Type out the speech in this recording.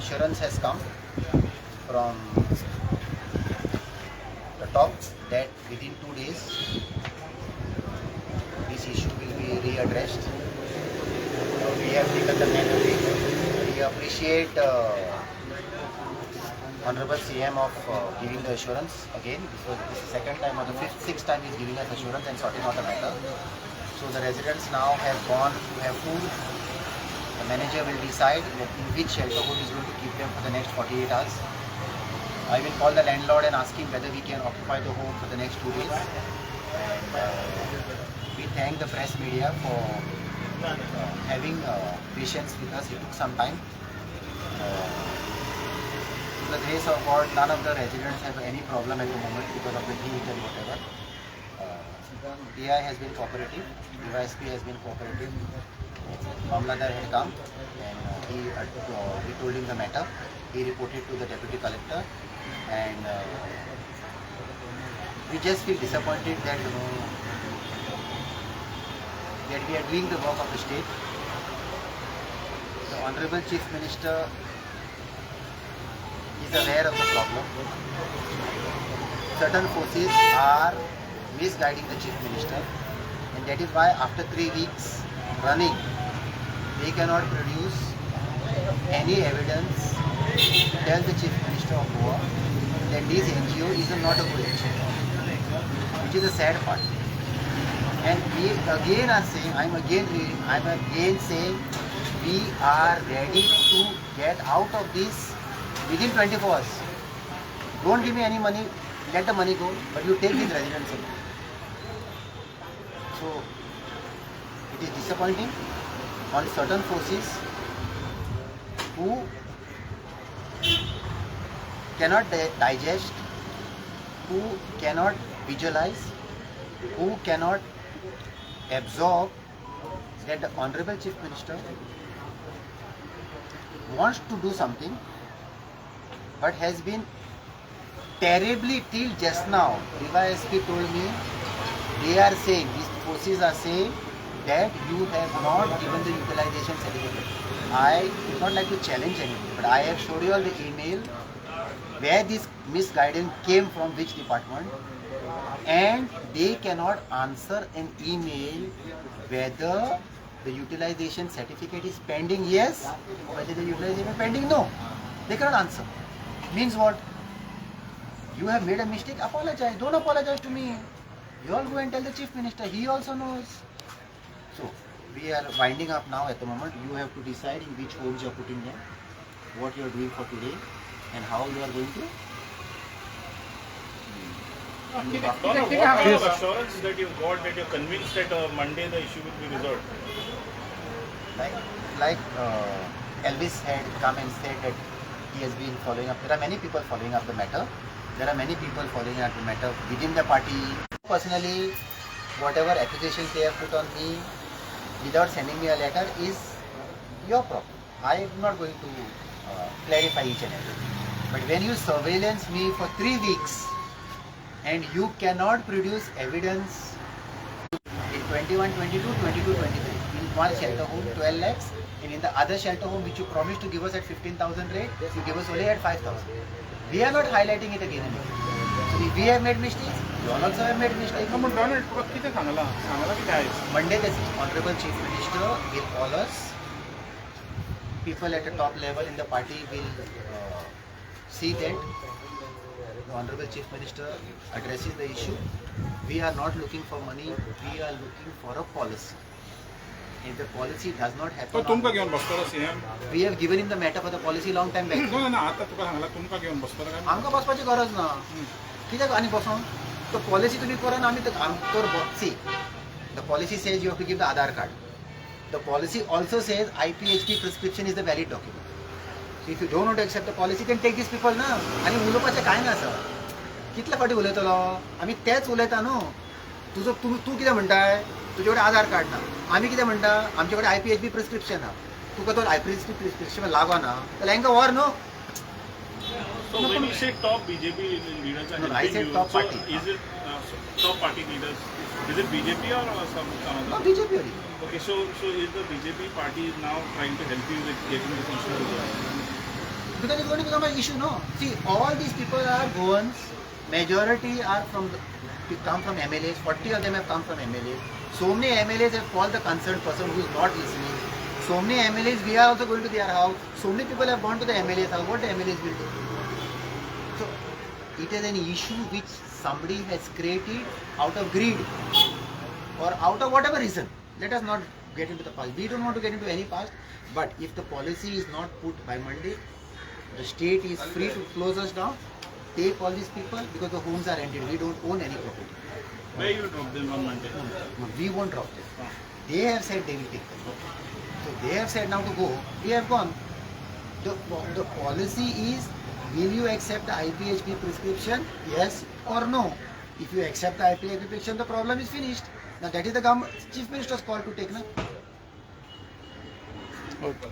assurance has come from the top that within 2 days this issue will be readdressed. We have taken the matter. We appreciate Honorable CM of giving the assurance again. This is the second time or the sixth time he is giving us assurance and sorting out the matter. So the residents now have gone to have food. The manager will decide in which shelter home is going to keep them for the next 48 hours. I will call the landlord and ask him whether we can occupy the home for the next 2 days. And we thank the press media for having patience with us. It took some time. To the grace of God, none of the residents have any problem at the moment because of the heat and whatever. AI has been cooperative, DYSP has been cooperative. Mamladar had come and we told him the matter. He reported to the deputy collector, and we just feel disappointed that that we are doing the work of the state. The Honorable Chief Minister is aware of the problem. Certain forces are misguiding the Chief Minister, and that is why after 3 weeks running, they cannot produce any evidence to tell the Chief Minister of Goa that this NGO is not a good NGO, which is a sad part. And we again are saying, I'm again saying, we are ready to get out of this within 24 hours. Don't give me any money, let the money go, but you take these residents in. So it is disappointing on certain forces who cannot digest, who cannot visualize, who cannot absorb that the Honorable Chief Minister wants to do something but has been terribly till just now. DYSP told me, they are saying, these forces are saying that you have not given the utilization certificate. I would not like to challenge anything, but I have showed you all the email where this misguidance came from which department, and they cannot answer an email whether the utilization certificate is pending, yes, whether the utilization is pending, no. They cannot answer. Means what? You have made a mistake, apologize. Don't apologize to me. You all go and tell the Chief Minister, he also knows. So, we are winding up now at the moment. You have to decide in which homes you are putting them, what you are doing for today, and how you are going to. What kind of assurance that you've got that you're convinced that Monday the issue will be resolved? Like Elvis had come and said that he has been following up. There are many people following up the matter. There are many people following up the matter within the party. Personally, whatever accusations they have put on me without sending me a letter is your problem. I am not going to clarify each and everything. But when you surveillance me for 3 weeks and you cannot produce evidence in 21, 22, 22, 23, in one shelter home 12 lakhs, and in the other shelter home which you promised to give us at 15,000 rate, you give us only at 5,000. We are not highlighting it again and again. So if we have made mistakes, you all also have made mistakes. Monday the Honorable Chief Minister will call us. People at the top level in the party will see that the Honorable Chief Minister addresses the issue. We are not looking for money, we are looking for a policy. If the policy does not happen, we have given him the matter for the policy long time back. आमका बसपाची गरज ना. कित्याक आनी बसोन? तो policy तुम्ही करा ना आमी तो see. The policy says you have to give the Aadhaar card. The policy also says IPHP prescription is the valid document. So if you don't want to accept the policy, then take these people ना. आणि उलोवपाचें काय ना sir. कितले फावटी उलयतलो? आमी तेच उलयता न्हू. तू कितें म्हणटाय? तुजे कडेन आधार कार्ड ना. आमी कितें म्हणटा? आमचे कडेन IPHP प्रिस्क्रिप्शन हा. तुका तो IPHP प्रिस्क्रिप्शन लागना. जाल्यार हांकां व्हर न्हू. So when you say top BJP leaders are I said top so party. Is it top party leaders? Is it BJP or some other? No, BJP only. Okay, so is the BJP party now trying to help you with getting this issue resolved? because it's going to become an issue, no? See, all these people are Goans. Majority are come from MLAs. 40 of them have come from MLAs. So many MLAs have called the concerned person who is not listening. So many MLAs, we are also going to their house. So many people have gone to the MLA's house. What the MLAs will do? So, it is an issue which somebody has created out of greed or out of whatever reason. Let us not get into the past. We don't want to get into any past. But if the policy is not put by Monday, the state is free to close us down, take all these people because the homes are rented. We don't own any property. Where you drop them on Monday? No, we won't drop them. They have said they will take them. So they have said now to go. We have gone. The policy is, will you accept the IPHP prescription? Yes or no? If you accept the IPHP prescription, the problem is finished. Now that is the government, Chief Minister's call to take now. Okay.